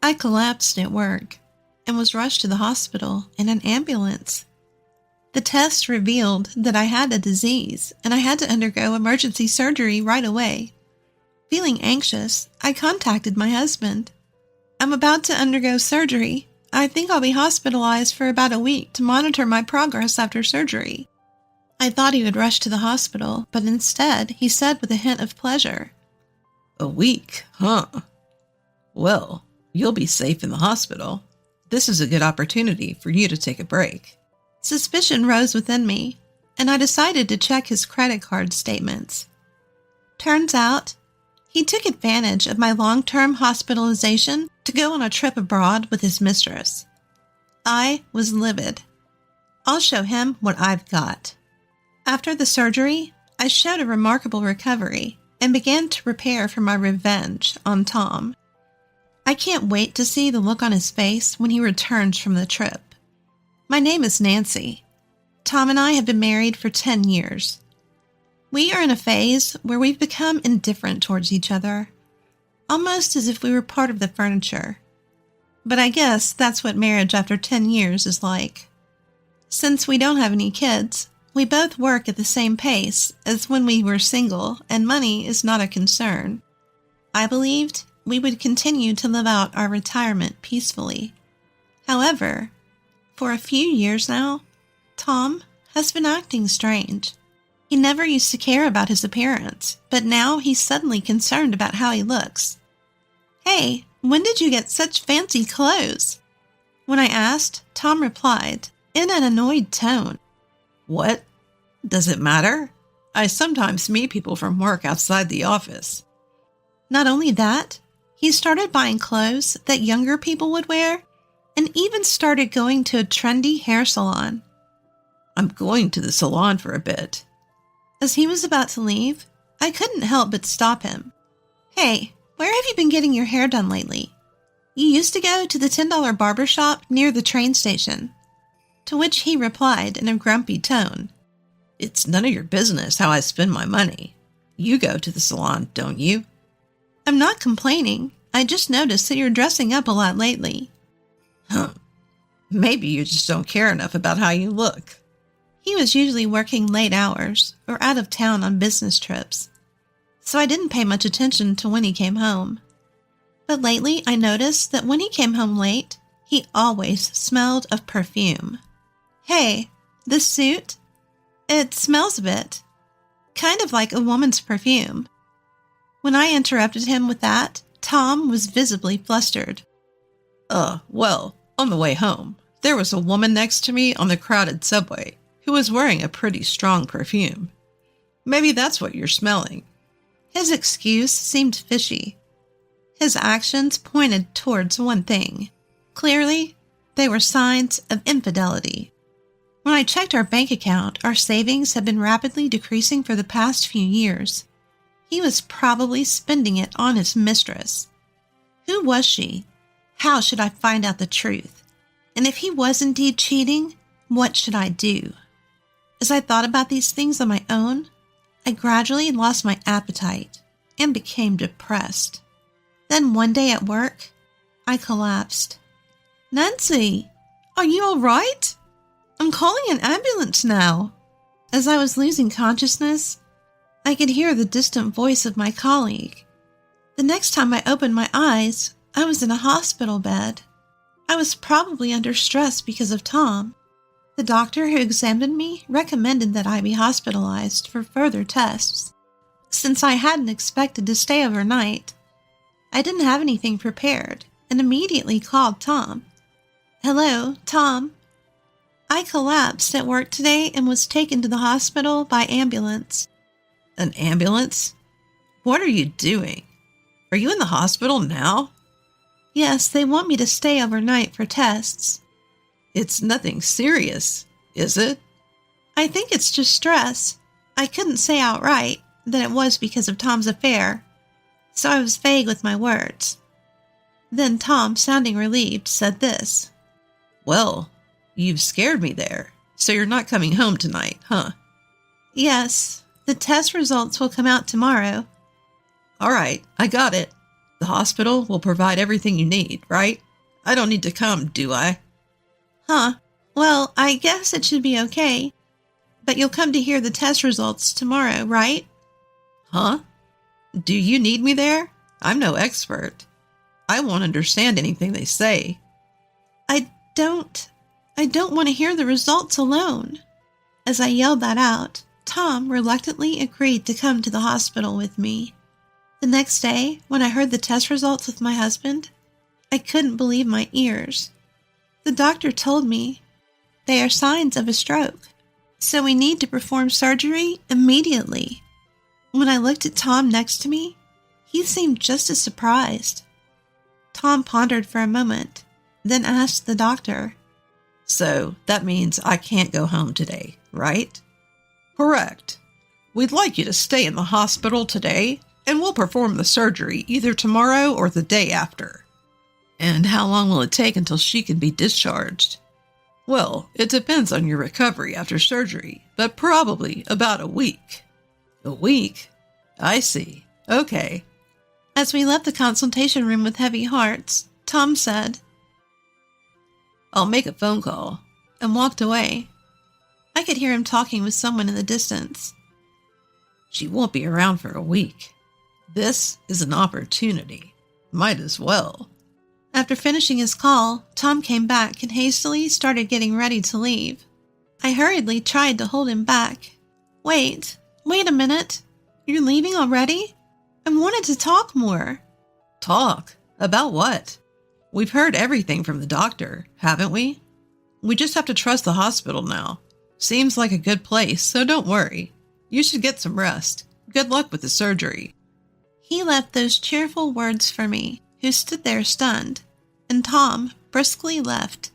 I collapsed at work and was rushed to the hospital in an ambulance. The test revealed that I had a disease and I had to undergo emergency surgery right away. Feeling anxious, I contacted my husband. I'm about to undergo surgery. I think I'll be hospitalized for about a week to monitor my progress after surgery. I thought he would rush to the hospital, but instead he said with a hint of pleasure, "A week, huh? Well, you'll be safe in the hospital. This is a good opportunity for you to take a break." Suspicion rose within me, and I decided to check his credit card statements. Turns out, he took advantage of my long-term hospitalization to go on a trip abroad with his mistress. I was livid. I'll show him what I've got. After the surgery, I showed a remarkable recovery and began to prepare for my revenge on Tom. I can't wait to see the look on his face when he returns from the trip. My name is Nancy. Tom and I have been married for 10 years. We are in a phase where we've become indifferent towards each other, almost as if we were part of the furniture. But I guess that's what marriage after 10 years is like. Since we don't have any kids, we both work at the same pace as when we were single, and money is not a concern. I believed we would continue to live out our retirement peacefully. However, for a few years now, Tom has been acting strange. He never used to care about his appearance, but now he's suddenly concerned about how he looks. "Hey, when did you get such fancy clothes?" When I asked, Tom replied, in an annoyed tone, "What? Does it matter? I sometimes meet people from work outside the office." Not only that, he started buying clothes that younger people would wear, and even started going to a trendy hair salon. "I'm going to the salon for a bit." As he was about to leave, I couldn't help but stop him. "Hey, where have you been getting your hair done lately? You used to go to the $10 barber shop near the train station." To which he replied in a grumpy tone, "It's none of your business how I spend my money. You go to the salon, don't you?" "I'm not complaining. I just noticed that you're dressing up a lot lately." Maybe you just don't care enough about how you look." He was usually working late hours or out of town on business trips, so I didn't pay much attention to when he came home. But lately I noticed that when he came home late, he always smelled of perfume. "Hey, this suit? It smells a bit. Kind of like a woman's perfume." When I interrupted him with that, Tom was visibly flustered. Well, on the way home, there was a woman next to me on the crowded subway who was wearing a pretty strong perfume. Maybe that's what you're smelling." His excuse seemed fishy. His actions pointed towards one thing. Clearly, they were signs of infidelity. When I checked our bank account, our savings had been rapidly decreasing for the past few years. He was probably spending it on his mistress. Who was she? How should I find out the truth? And if he was indeed cheating, what should I do? As I thought about these things on my own, I gradually lost my appetite and became depressed. Then one day at work, I collapsed. "Nancy, are you all right? I'm calling an ambulance now." As I was losing consciousness, I could hear the distant voice of my colleague. The next time I opened my eyes, I was in a hospital bed. I was probably under stress because of Tom. The doctor who examined me recommended that I be hospitalized for further tests. Since I hadn't expected to stay overnight, I didn't have anything prepared and immediately called Tom. "Hello, Tom. I collapsed at work today and was taken to the hospital by ambulance." "An ambulance? What are you doing? Are you in the hospital now?" "Yes, they want me to stay overnight for tests." "It's nothing serious, is it?" "I think it's just stress. I couldn't say outright that it was because of Tom's affair, so I was vague with my words." Then Tom, sounding relieved, said this. "Well, you've scared me there, so you're not coming home tonight, huh?" "Yes, the test results will come out tomorrow." "All right, I got it. The The hospital will provide everything you need, right? I don't need to come, do I? Huh. Well, I guess it should be okay. But you'll come to hear the test results tomorrow, right? Huh? Do you need me there? I'm no expert. I won't understand anything they say. I don't want to hear the results alone. As I yelled that out, Tom reluctantly agreed to come to the hospital with me. The next day, when I heard the test results with my husband, I couldn't believe my ears. The doctor told me they are signs of a stroke, so we need to perform surgery immediately. When I looked at Tom next to me, he seemed just as surprised. Tom pondered for a moment, then asked the doctor, So that means I can't go home today, right? Correct. We'd like you to stay in the hospital today, and we'll perform the surgery either tomorrow or the day after. And how long will it take until she can be discharged? Well, it depends on your recovery after surgery, but probably about a week. A week? I see. Okay. As we left the consultation room with heavy hearts, Tom said, I'll make a phone call, and walked away. I could hear him talking with someone in the distance. She won't be around for a week. This is an opportunity. Might as well. After finishing his call, Tom came back and hastily started getting ready to leave. I hurriedly tried to hold him back. Wait a minute. You're leaving already? I wanted to talk more. Talk? About what? We've heard everything from the doctor, haven't we? We just have to trust the hospital now. Seems like a good place, so don't worry. You should get some rest. Good luck with the surgery. He left those cheerful words for me, who stood there stunned, and Tom briskly left.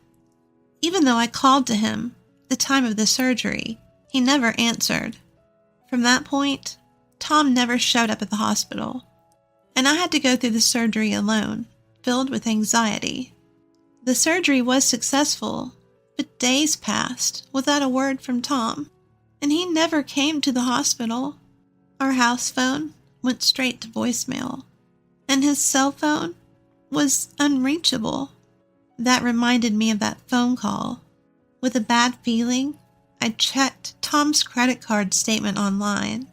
Even though I called to him the time of the surgery, he never answered. From that point, Tom never showed up at the hospital, and I had to go through the surgery alone, filled with anxiety. The surgery was successful, but days passed without a word from Tom, and he never came to the hospital. Our house phone went straight to voicemail, and his cell phone was unreachable. That reminded me of that phone call. With a bad feeling, I checked Tom's credit card statement online.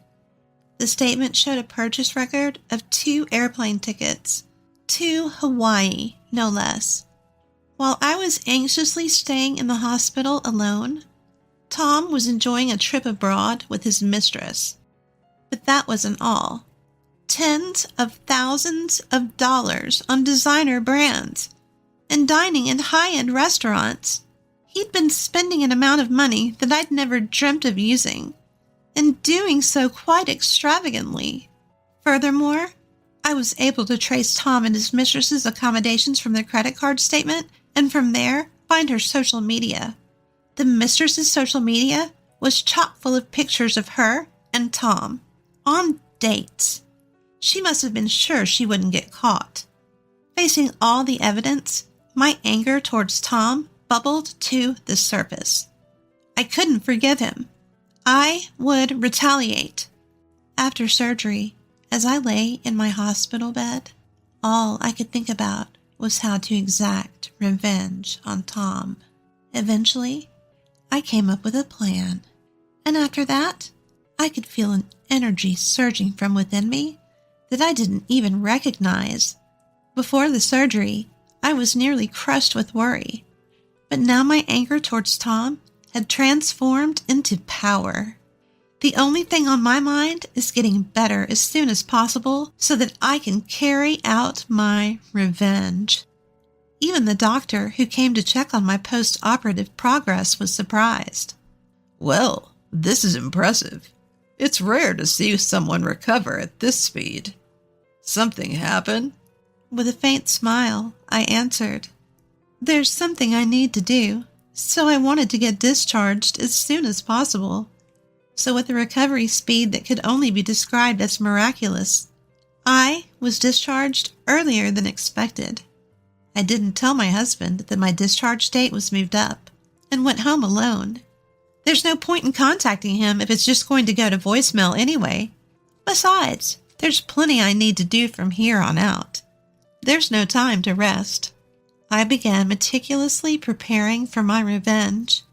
The statement showed a purchase record of 2 airplane tickets to Hawaii, no less. While I was anxiously staying in the hospital alone, Tom was enjoying a trip abroad with his mistress. But that wasn't all. Tens of thousands of dollars on designer brands and dining in high-end restaurants. He'd been spending an amount of money that I'd never dreamt of using, and doing so quite extravagantly. Furthermore, I was able to trace Tom and his mistress's accommodations from their credit card statement, and from there, find her social media. The mistress's social media was chock full of pictures of her and Tom on dates. She must have been sure she wouldn't get caught. Facing all the evidence, my anger towards Tom bubbled to the surface. I couldn't forgive him. I would retaliate. After surgery, as I lay in my hospital bed, all I could think about was how to exact revenge on Tom. Eventually, I came up with a plan, and after that, I could feel an energy surging from within me that I didn't even recognize. Before the surgery, I was nearly crushed with worry, but now my anger towards Tom had transformed into power. The only thing on my mind is getting better as soon as possible so that I can carry out my revenge. Even the doctor who came to check on my post-operative progress was surprised. Well, this is impressive. It's rare to see someone recover at this speed. Something happened? With a faint smile, I answered, There's something I need to do, so I wanted to get discharged as soon as possible. So with a recovery speed that could only be described as miraculous, I was discharged earlier than expected. I didn't tell my husband that my discharge date was moved up, and went home alone. There's no point in contacting him if it's just going to go to voicemail anyway. Besides, there's plenty I need to do from here on out. There's no time to rest. I began meticulously preparing for my revenge.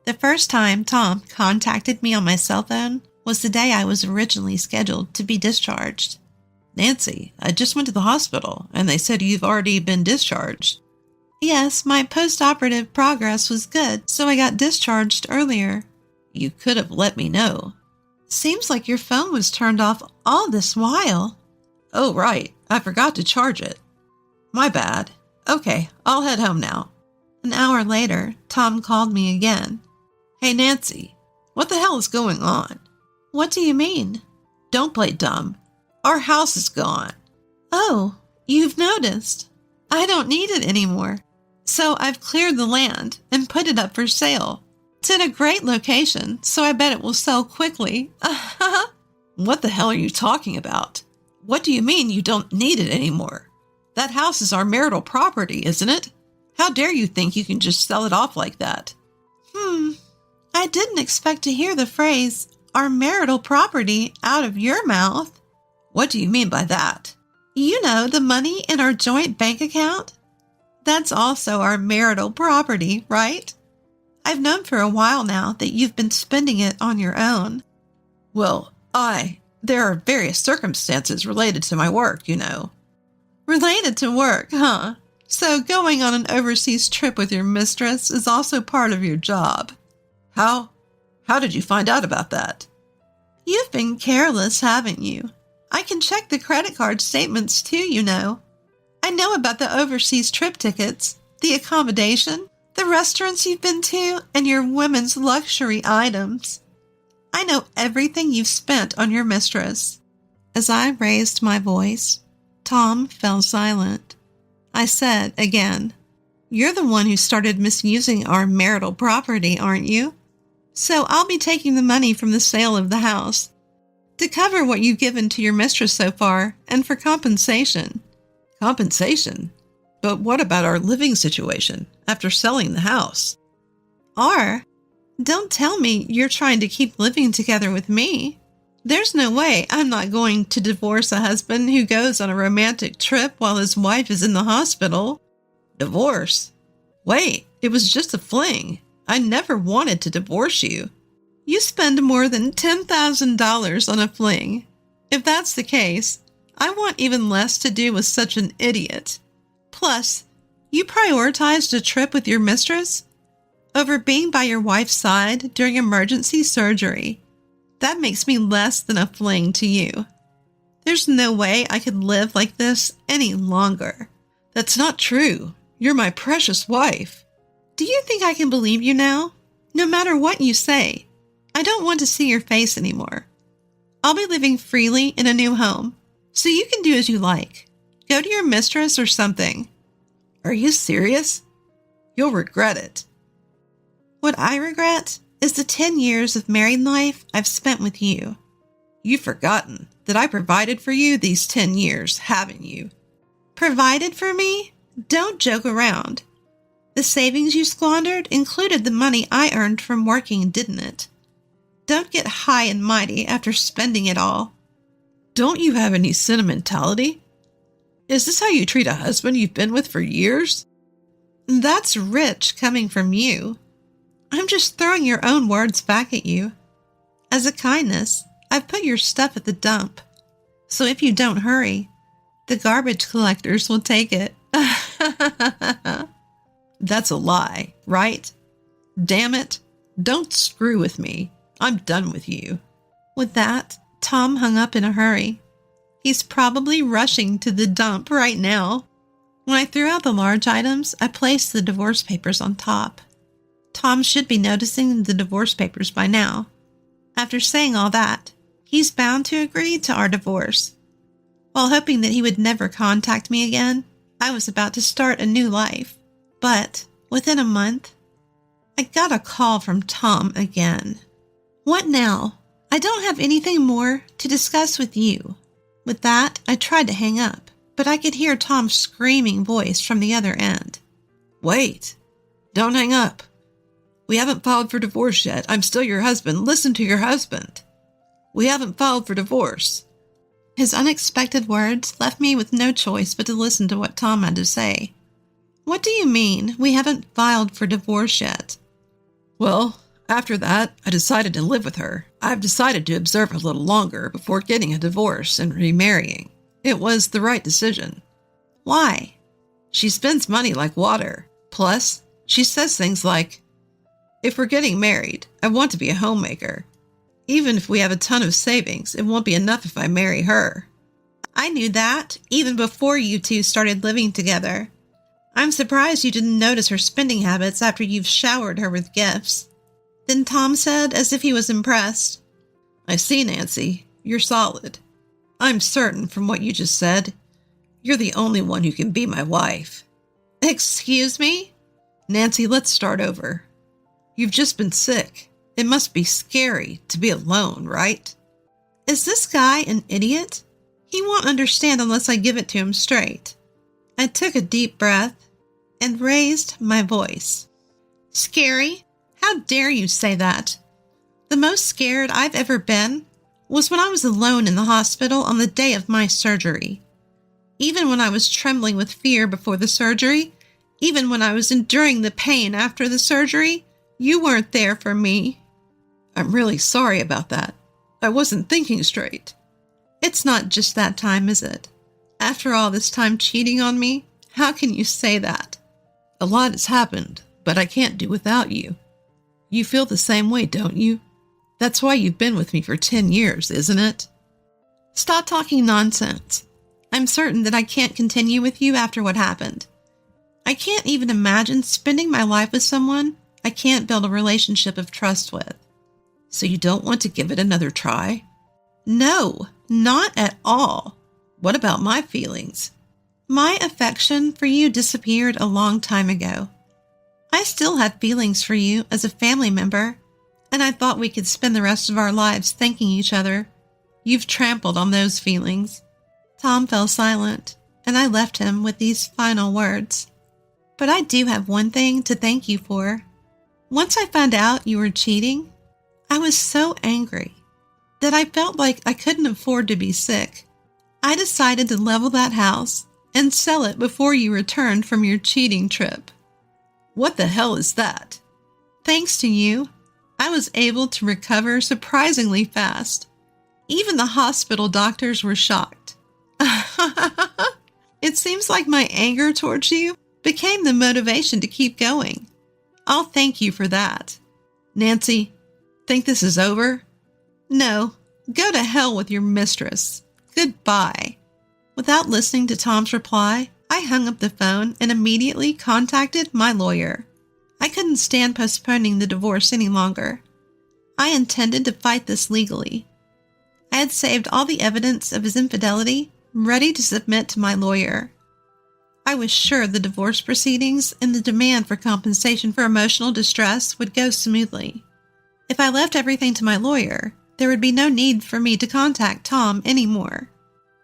The first time Tom contacted me on my cell phone was the day I was originally scheduled to be discharged. Nancy, I just went to the hospital, and they said you've already been discharged. Yes, my post-operative progress was good, so I got discharged earlier. You could have let me know. Seems like your phone was turned off all this while. Oh, right. I forgot to charge it. My bad. Okay, I'll head home now. An hour later, Tom called me again. Hey, Nancy, what the hell is going on? What do you mean? Don't play dumb. Our house is gone. Oh, you've noticed. I don't need it anymore. So I've cleared the land and put it up for sale. It's in a great location, so I bet it will sell quickly. What the hell are you talking about? What do you mean you don't need it anymore? That house is our marital property, isn't it? How dare you think you can just sell it off like that? I didn't expect to hear the phrase, our marital property, out of your mouth. What do you mean by that? You know, the money in our joint bank account? That's also our marital property, right? I've known for a while now that you've been spending it on your own. Well, there are various circumstances related to my work, you know. Related to work, huh? So going on an overseas trip with your mistress is also part of your job. How did you find out about that? You've been careless, haven't you? I can check the credit card statements too, you know. I know about the overseas trip tickets, the accommodation, the restaurants you've been to, and your women's luxury items. I know everything you've spent on your mistress. As I raised my voice, Tom fell silent. I said again, You're the one who started misusing our marital property, aren't you? So I'll be taking the money from the sale of the house to cover what you've given to your mistress so far and for compensation. Compensation? But what about our living situation after selling the house? Don't tell me you're trying to keep living together with me. There's no way I'm not going to divorce a husband who goes on a romantic trip while his wife is in the hospital. Divorce? Wait, it was just a fling. I never wanted to divorce you. You spend more than $10,000 on a fling. If that's the case, I want even less to do with such an idiot. Plus, you prioritized a trip with your mistress over being by your wife's side during emergency surgery. That makes me less than a fling to you. There's no way I could live like this any longer. That's not true. You're my precious wife. Do you think I can believe you now? No matter what you say, I don't want to see your face anymore. I'll be living freely in a new home, so you can do as you like. Go to your mistress or something. Are you serious? You'll regret it. What I regret is the 10 years of married life I've spent with you. You've forgotten that I provided for you these 10 years, haven't you? Provided for me? Don't joke around. The savings you squandered included the money I earned from working, didn't it? Don't get high and mighty after spending it all. Don't you have any sentimentality? Is this how you treat a husband you've been with for years? That's rich coming from you. I'm just throwing your own words back at you. As a kindness, I've put your stuff at the dump. So if you don't hurry, the garbage collectors will take it. That's a lie, right? Damn it. Don't screw with me. I'm done with you. With that, Tom hung up in a hurry. He's probably rushing to the dump right now. When I threw out the large items, I placed the divorce papers on top. Tom should be noticing the divorce papers by now. After saying all that, he's bound to agree to our divorce. While hoping that he would never contact me again, I was about to start a new life. But within a month, I got a call from Tom again. What now? I don't have anything more to discuss with you. With that, I tried to hang up, but I could hear Tom's screaming voice from the other end. Wait, don't hang up. We haven't filed for divorce yet. I'm still your husband. Listen to your husband. We haven't filed for divorce. His unexpected words left me with no choice but to listen to what Tom had to say. What do you mean we haven't filed for divorce yet? Well, after that, I decided to live with her. I've decided to observe a little longer before getting a divorce and remarrying. It was the right decision. Why? She spends money like water. Plus, she says things like, if we're getting married, I want to be a homemaker. Even if we have a ton of savings, it won't be enough if I marry her. I knew that even before you two started living together. I'm surprised you didn't notice her spending habits after you've showered her with gifts. Then Tom said, as if he was impressed, I see, Nancy. You're solid. I'm certain from what you just said, you're the only one who can be my wife. Excuse me? Nancy, let's start over. You've just been sick. It must be scary to be alone, right? Is this guy an idiot? He won't understand unless I give it to him straight. I took a deep breath and raised my voice. Scary? How dare you say that? The most scared I've ever been was when I was alone in the hospital on the day of my surgery. Even when I was trembling with fear before the surgery, even when I was enduring the pain after the surgery, you weren't there for me. I'm really sorry about that. I wasn't thinking straight. It's not just that time, is it? After all this time cheating on me, how can you say that? A lot has happened, but I can't do without you. You feel the same way, don't you? That's why you've been with me for 10 years, isn't it? Stop talking nonsense. I'm certain that I can't continue with you after what happened. I can't even imagine spending my life with someone I can't build a relationship of trust with. So you don't want to give it another try? No, not at all. What about my feelings? My affection for you disappeared a long time ago. I still had feelings for you as a family member, and I thought we could spend the rest of our lives thanking each other. You've trampled on those feelings. Tom fell silent, and I left him with these final words. But I do have one thing to thank you for. Once I found out you were cheating, I was so angry that I felt like I couldn't afford to be sick. I decided to level that house and sell it before you returned from your cheating trip. What the hell is that? Thanks to you, I was able to recover surprisingly fast. Even the hospital doctors were shocked. It seems like my anger towards you became the motivation to keep going. I'll thank you for that. Nancy, think this is over? No, go to hell with your mistress. Goodbye. Without listening to Tom's reply, I hung up the phone and immediately contacted my lawyer. I couldn't stand postponing the divorce any longer. I intended to fight this legally. I had saved all the evidence of his infidelity, ready to submit to my lawyer. I was sure the divorce proceedings and the demand for compensation for emotional distress would go smoothly. If I left everything to my lawyer, there would be no need for me to contact Tom anymore.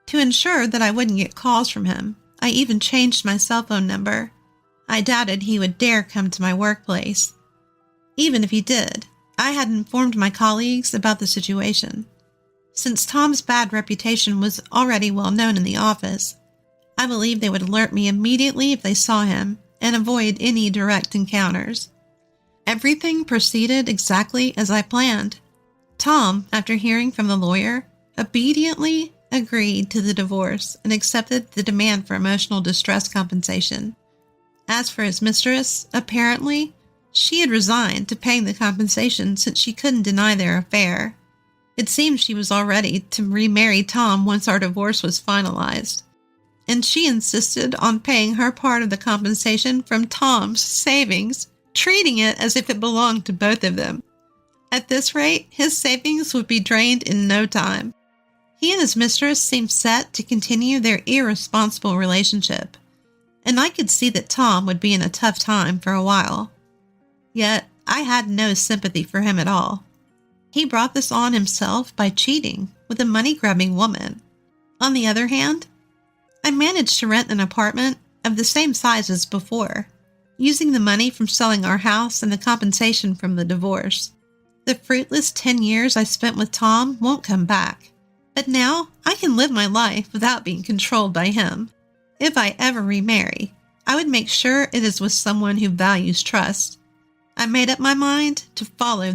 To ensure that I wouldn't get calls from him, I even changed my cell phone number. I doubted he would dare come to my workplace. Even if he did, I had informed my colleagues about the situation. Since Tom's bad reputation was already well known in the office, I believed they would alert me immediately if they saw him and avoid any direct encounters. Everything proceeded exactly as I planned. Tom, after hearing from the lawyer, obediently agreed to the divorce and accepted the demand for emotional distress compensation. As for his mistress, apparently, she had resigned to paying the compensation since she couldn't deny their affair. It seemed she was all ready to remarry Tom once our divorce was finalized, and she insisted on paying her part of the compensation from Tom's savings, treating it as if it belonged to both of them. At this rate, his savings would be drained in no time. He and his mistress seemed set to continue their irresponsible relationship, and I could see that Tom would be in a tough time for a while. Yet, I had no sympathy for him at all. He brought this on himself by cheating with a money-grubbing woman. On the other hand, I managed to rent an apartment of the same size as before, using the money from selling our house and the compensation from the divorce. The fruitless 10 years I spent with Tom won't come back, But now I can live my life without being controlled by him. If I ever remarry, I would make sure it is with someone who values trust. I made up my mind to follow